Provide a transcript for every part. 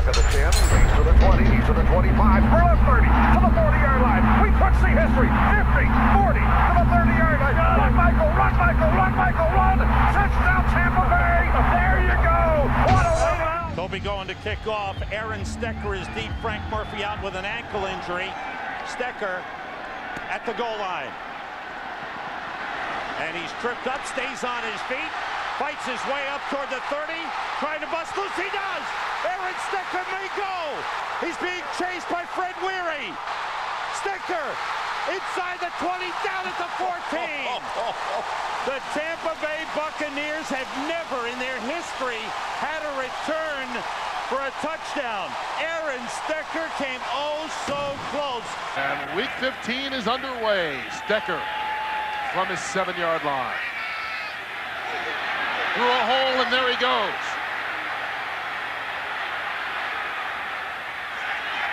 Spurlock at the 10. He's to the 20. He's to the 25. Spurlock 30 to the 40-yard line. We could see history. 50, 40 to the 30-yard line. Run, Michael, run, Michael, run, Michael, run. Touchdown, Tampa Bay. There you go. What a way to... Toby going to kick off. Aaron Stecker is deep. Frank Murphy out with an ankle injury. Stecker at the goal line. And he's tripped up, stays on his feet, fights his way up toward the 30, trying to bust loose. He does! Aaron Stecker may go! He's being chased by Fred Weary. Stecker inside the 20, down at the 14. The Tampa Bay Buccaneers have never in their history had a return for a touchdown. Aaron Stecker came oh so close. And week 15 is underway. Stecker from his 7-yard line. Through a hole, and there he goes.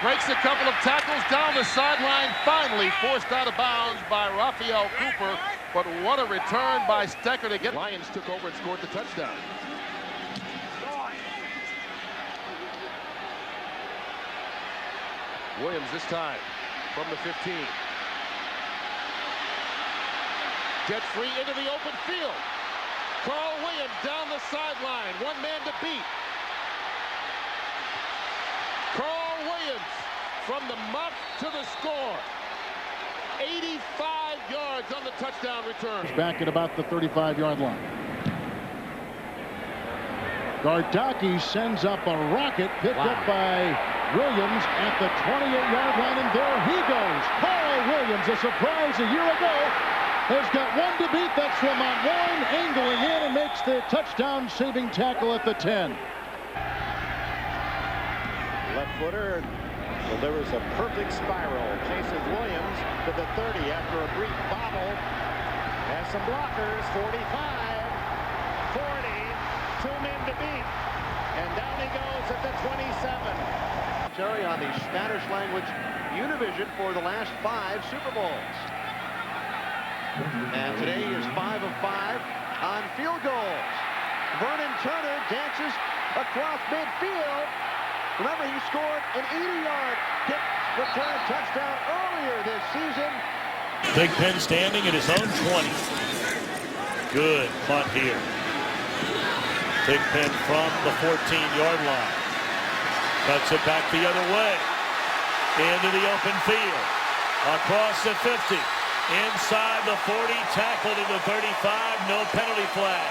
Breaks a couple of tackles down the sideline, finally forced out of bounds by Raphael Cooper. But what a return by Stecker to get. Lions took over and scored the touchdown. Williams this time from the 15. Gets free into the open field. Carl Williams down the sideline. One man to beat. Carl Williams from the muff to the score. 85 yards on the touchdown return. Back at about the 35-yard line. Gardaki sends up a rocket picked up by Williams at the 28-yard line, and there he goes. Carl Williams, a surprise a year ago, has got one to beat. That's Lamont Warren angling in and makes the touchdown-saving tackle at the 10. Left footer delivers a perfect spiral. Chases Williams to the 30 after a brief bobble. Has some blockers. 45, 40, 2 men to beat. And down he goes at the 27. Terry on the Spanish language Univision for the last 5 Super Bowls. And today is 5 of 5 on field goals. Vernon Turner dances across midfield. Remember, he scored an 80-yard kick return touchdown earlier this season. Big Pen standing at his own 20. Good punt here. Big Pen from the 14-yard line. Cuts it back the other way. Into the open field. Across the 50. Inside the 40, tackled to the 35, no penalty flag.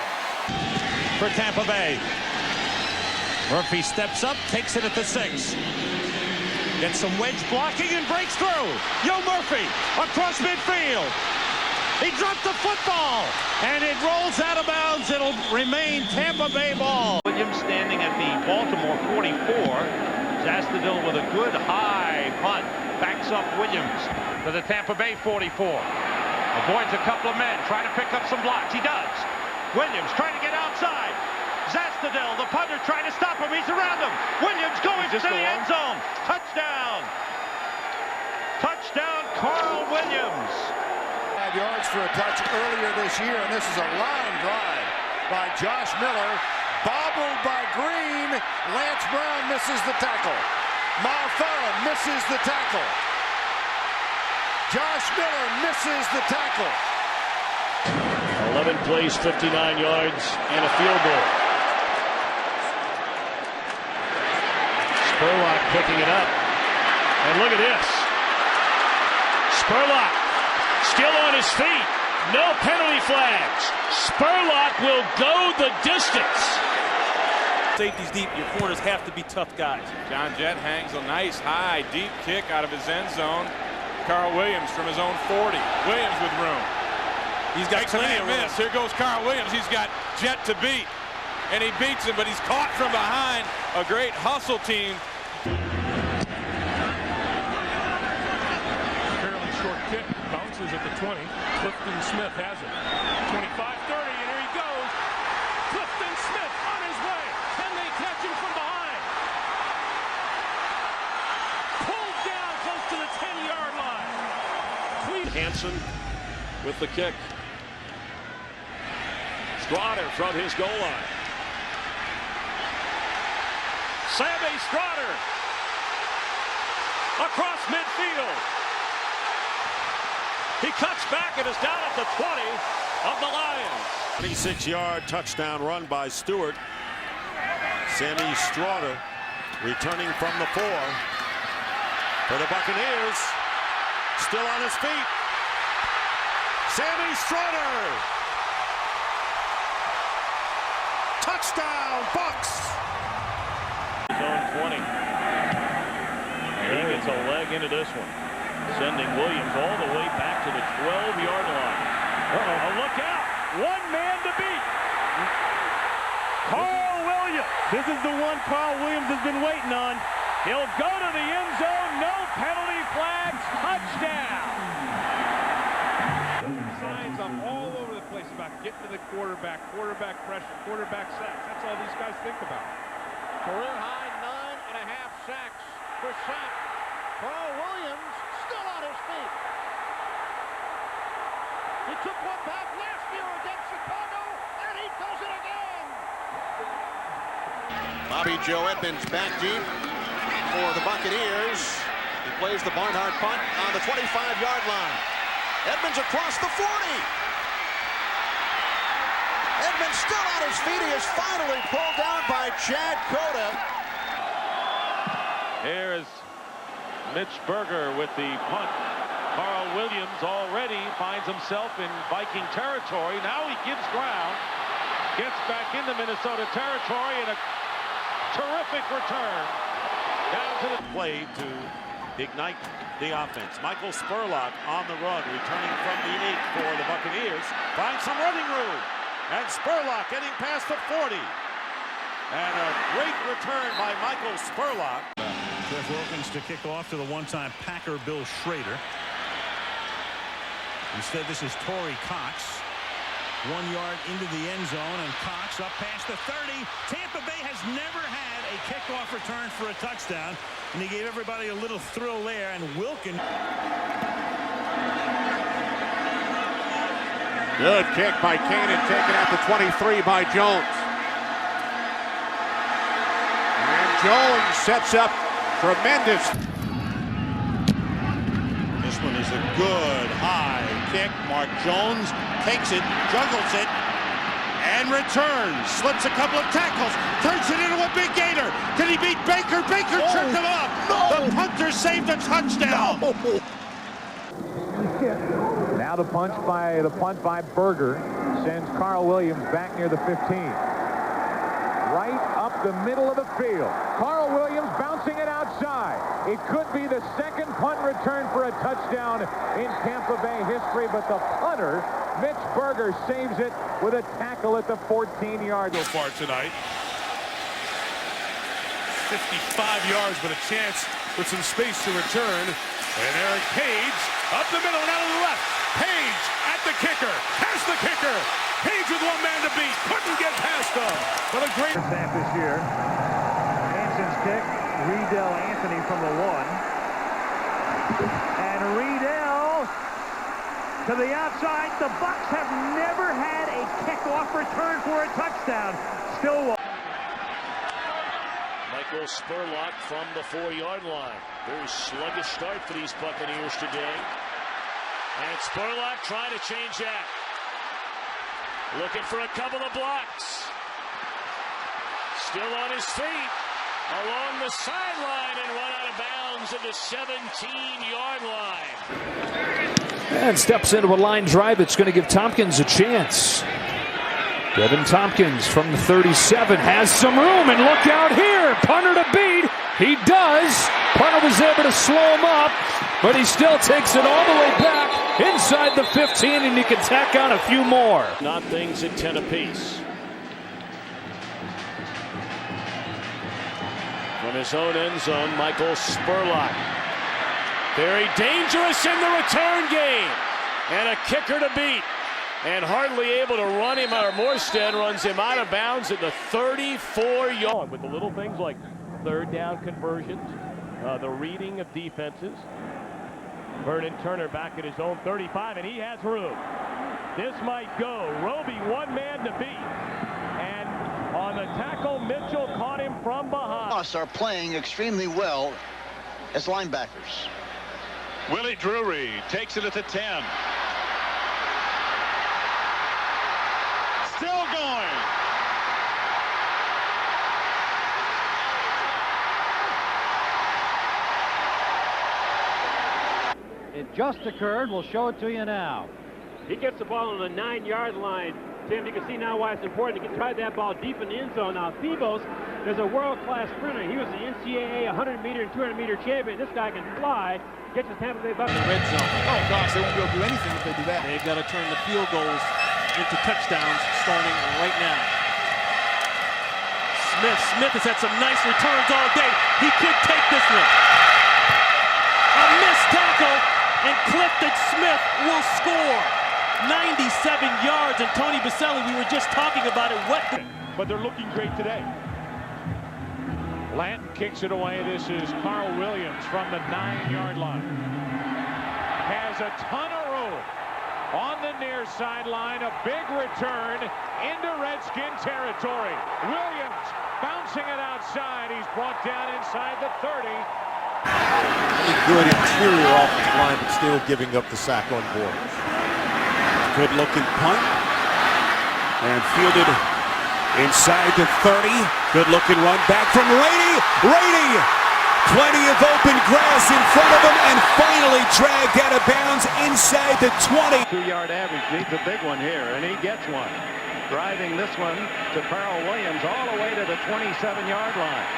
For Tampa Bay. Murphy steps up, takes it at the 6. Gets some wedge blocking and breaks through. Yo Murphy across midfield. He dropped the football and it rolls out of bounds. It'll remain Tampa Bay ball. Williams standing at the Baltimore 44. Zastudil with a good high punt. Backs up Williams to the Tampa Bay 44. Avoids a couple of men, trying to pick up some blocks. He does. Williams trying to get outside. Zastudil, the punter, trying to stop him. He's around him. Williams going to the end zone. Touchdown. Touchdown, Carl Williams. 5 yards for a touch earlier this year, and this is a line drive by Josh Miller. Bobbled by Green. Lance Brown misses the tackle. Malfara misses the tackle. Josh Miller misses the tackle. 11 plays, 59 yards, and a field goal. Spurlock picking it up. And look at this. Spurlock still on his feet. No penalty flags. Spurlock will go the distance. Safety's deep. Your corners have to be tough guys. John Jett hangs a nice, high, deep kick out of his end zone. Carl Williams from his own 40. Williams with room. He's got plenty of room. Here goes Carl Williams. He's got Jett to beat. And he beats him, but he's caught from behind. A great hustle team. Fairly short kick. Bounces at the 20. Clifton Smith has it. 25-30, and here he goes. Clifton Smith on his way. Can they catch him from behind? Pulled down close to the 10-yard line. Hansen with the kick. Slaughter from his goal line. Sammy Strotter across midfield. He cuts back and is down at the 20 of the Lions. 26-yard touchdown run by Stewart. Sammy Strotter returning from the 4 for the Buccaneers. Still on his feet. Sammy Strotter. Touchdown, Bucks. Zone 20. He gets a leg into this one, sending Williams all the way back to the 12-yard line. Oh, look out. One man to beat. Carl Williams. This is the one Carl Williams has been waiting on. He'll go to the end zone. No penalty flags. Touchdown. Signs up all over the place about getting to the quarterback pressure, quarterback sacks. That's all these guys think about. Career high 9.5 sacks per sack. Carl Williams still on his feet. He took one back last year against Chicago, and he does it again. Bobby Joe Edmonds back deep for the Buccaneers. He plays the Barnhart punt on the 25-yard line. Edmonds across the 40. Edmonds still on his feet. He is finally pulled down by Chad Cota. Here's Mitch Berger with the punt. Carl Williams already finds himself in Viking territory. Now he gives ground, gets back into Minnesota territory, and a terrific return down to the Play to ignite the offense. Michael Spurlock on the run, returning from the 8 for the Buccaneers. Finds some running room. And Spurlock getting past the 40. And a great return by Michael Spurlock. Jeff Wilkins to kick off to the one-time Packer Bill Schrader. Instead, this is Torrey Cox. 1 yard into the end zone, and Cox up past the 30. Tampa Bay has never had a kickoff return for a touchdown, and he gave everybody a little thrill there. And Wilkins. Good kick by Cannon, taken at the 23 by Jones. And Jones sets up tremendous. This one is a good high kick. Mark Jones takes it, juggles it, and returns. Slips a couple of tackles, turns it into a big gator. Can he beat Baker? Baker tripped him up. No. The Punters saved a touchdown. No. Now the punt by Berger sends Carl Williams back near the 15. Right up the middle of the field. Carl Williams bouncing it outside. It could be the second punt return for a touchdown in Tampa Bay history, but the punter, Mitch Berger, saves it with a tackle at the 14-yard line. So far tonight. 55 yards, but a chance with some space to return. And Eric Page up the middle and out of the left. Page at the kicker. Has the kicker. Page with one man to beat. Couldn't get past him. But a great Half this year. Hanson's kick. Riedel Anthony from the 1. And Riedel to the outside. The Bucs have never had a kickoff return for a touchdown. Still Michael Spurlock from the 4-yard line. Very sluggish start for these Buccaneers today. And Spurlock trying to change that. Looking for a couple of blocks. Still on his feet. Along the sideline and run out of bounds at the 17-yard line. And steps into a line drive that's going to give Tompkins a chance. Devin Tompkins from the 37 has some room, and look out here. Punter to beat. He does. Punter was able to slow him up, but he still takes it all the way back inside the 15, and he can tack on a few more. Not things at 10 apiece. From his own end zone, Michael Spurlock. Very dangerous in the return game. And a kicker to beat. And hardly able to run him, or Morstead runs him out of bounds at the 34-yard. With the little things like third down conversions, the reading of defenses. Vernon Turner back at his own 35, and he has room. This might go. Roby, one man to beat. And on the tackle. Mitchell caught him from behind. Us are playing extremely well as linebackers. Willie Drury takes it at the 10. Still going. It just occurred. We'll show it to you now. He gets the ball on the 9-yard line. Tim, you can see now why it's important to try that ball deep in the end zone. Now, Phoebos is a world-class sprinter. He was the NCAA 100-meter and 200-meter champion. This guy can fly. Gets his Tampa Bay Buccaneers. Red zone. Oh, gosh, they won't be able to do anything if they do that. They've got to turn the field goals into touchdowns starting right now. Smith has had some nice returns all day. He could take this one. A missed tackle, and Clifton Smith will score. 97 yards, and Tony Baselli, we were just talking about it. But they're looking great today. Lanton kicks it away. This is Carl Williams from the 9-yard line. Has a ton of room on the near sideline. A big return into Redskin territory. Williams bouncing it outside. He's brought down inside the 30. Really good interior offensive line, but still giving up the sack on board. Good looking punt. And fielded inside the 30. Good looking run back from Rady. Rady! Plenty of open grass in front of him and finally dragged out of bounds inside the 20. 2-yard average needs a big one here, and he gets one. Driving this one to Carl Williams all the way to the 27-yard line.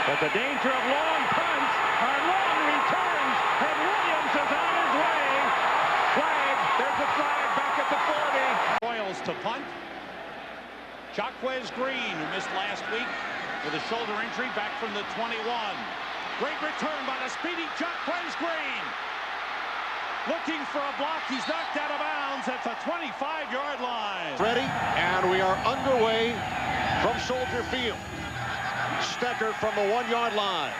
But the danger of long punts are long returns, and Williams is on his way. Flag, there's a flag back at the 40. Royals to punt. Jacquez Green, who missed last week with a shoulder injury, back from the 21. Great return by the speedy Jacquez Green. Looking for a block. He's knocked out of bounds at the 25-yard line. Ready, and we are underway from Soldier Field. Stecker from the 1-yard line.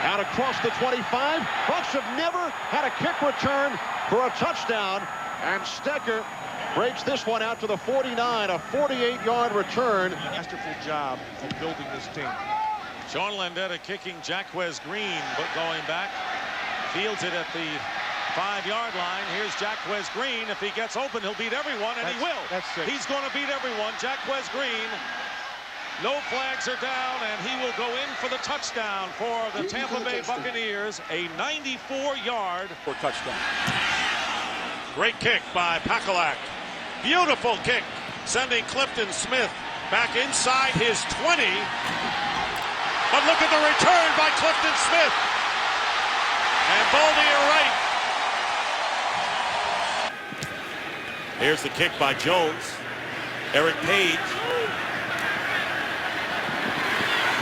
Out across the 25. Bucks have never had a kick return for a touchdown, and Stecker breaks this one out to the 49, a 48-yard return. Masterful job of building this team. Sean Landetta kicking Jacquez Green, but going back, fields it at the 5-yard line. Here's Jacquez Green. If he gets open, he'll beat everyone, and he will. He's going to beat everyone. Jacquez Green. No flags are down, and he will go in for the touchdown for the Tampa Bay Buccaneers. A 94-yard touchdown. Great kick by Pakalak. Beautiful kick, sending Clifton Smith back inside his 20. But look at the return by Clifton Smith. And Baldier right. Here's the kick by Jones. Eric Page.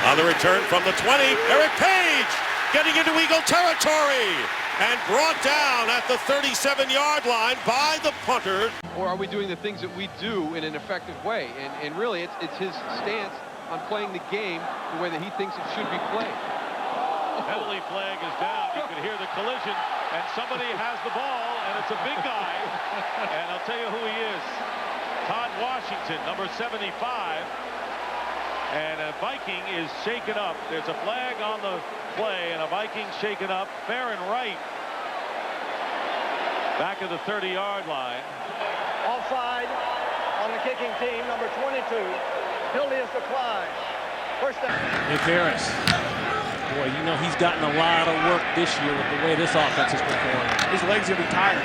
On the return from the 20, Eric Page getting into Eagle territory and brought down at the 37-yard line by the punter. Or are we doing the things that we do in an effective way? And really, it's his stance on playing the game the way that he thinks it should be played. Penalty flag is down. You can hear the collision, and somebody has the ball, and it's a big guy. And I'll tell you who he is. Todd Washington, number 75. And a Viking is shaken up. There's a flag on the play, and a Viking shaken up fair and right. Back at the 30-yard line. Offside on the kicking team, number 22. Penalty is declined. First down. Nick Harris. Boy, you know he's gotten a lot of work this year with the way this offense is performing. His legs are retired.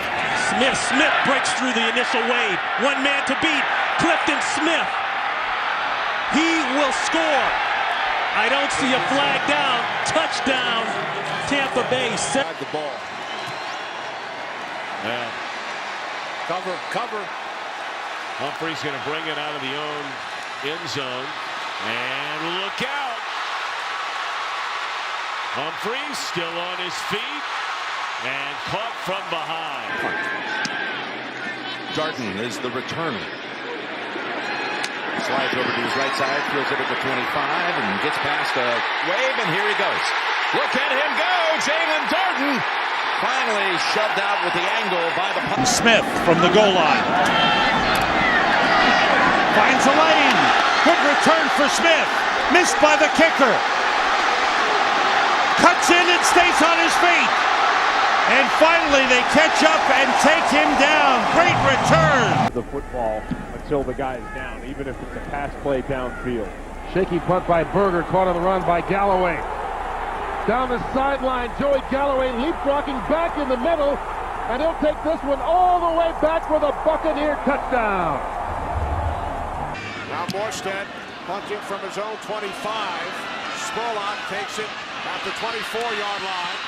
Smith breaks through the initial wave. One man to beat. Clifton Smith. He will score. I don't see a flag down. Touchdown, Tampa Bay. The ball. Yeah. Cover. Humphrey's going to bring it out of the own end zone. And look out. Humphrey's still on his feet and caught from behind. Darden is the returner. Slides over to his right side, fields it at the 25, and gets past a wave, and here he goes. Look at him go! Jalen Darden finally shoved out with the angle by the... Smith from the goal line. Finds a lane. Good return for Smith. Missed by the kicker. Cuts in and stays on his feet. And finally they catch up and take him down. Great return. The football until the guy is down, even if it's a pass play downfield. Shaky punt by Berger, caught on the run by Galloway. Down the sideline, Joey Galloway leapfrogging back in the middle, and he'll take this one all the way back for the Buccaneer touchdown. Now Morstead punting from his own 25. Spurlock takes it at the 24-yard line.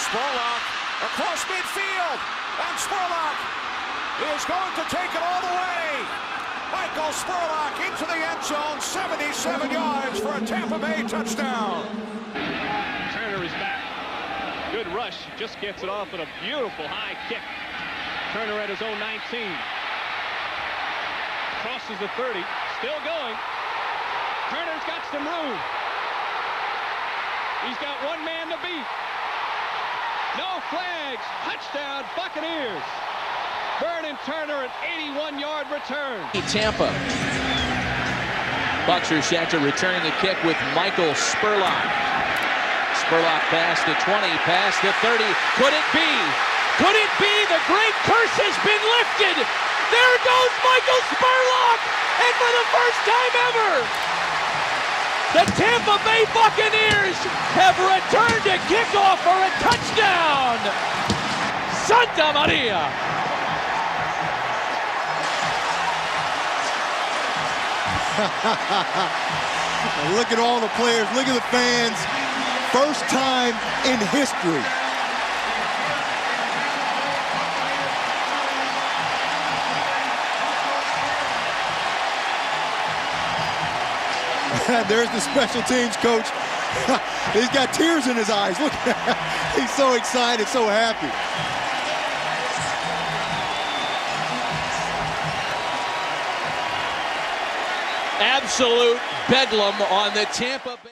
Spurlock across midfield, and Spurlock is going to take it all the way. Michael Spurlock into the end zone, 77 yards for a Tampa Bay touchdown. Turner is back. Good rush. Just gets it off at a beautiful high kick. Turner at his own 19. Crosses the 30. Still going. Turner's got some room. He's got one man to beat. No flags. Touchdown, Buccaneers. Vernon Turner, an 81-yard return. Tampa. Bucks are set to return the kick with Michael Spurlock. Spurlock past the 20, past the 30. Could it be? Could it be? The great curse has been lifted. There goes Michael Spurlock. And for the first time ever, the Tampa Bay Buccaneers have returned a kickoff for a touchdown. Santa Maria. Look at all the players. Look at the fans. First time in history. There's the special teams coach. He's got tears in his eyes. Look, he's so excited, so happy. Absolute bedlam on the Tampa Bay.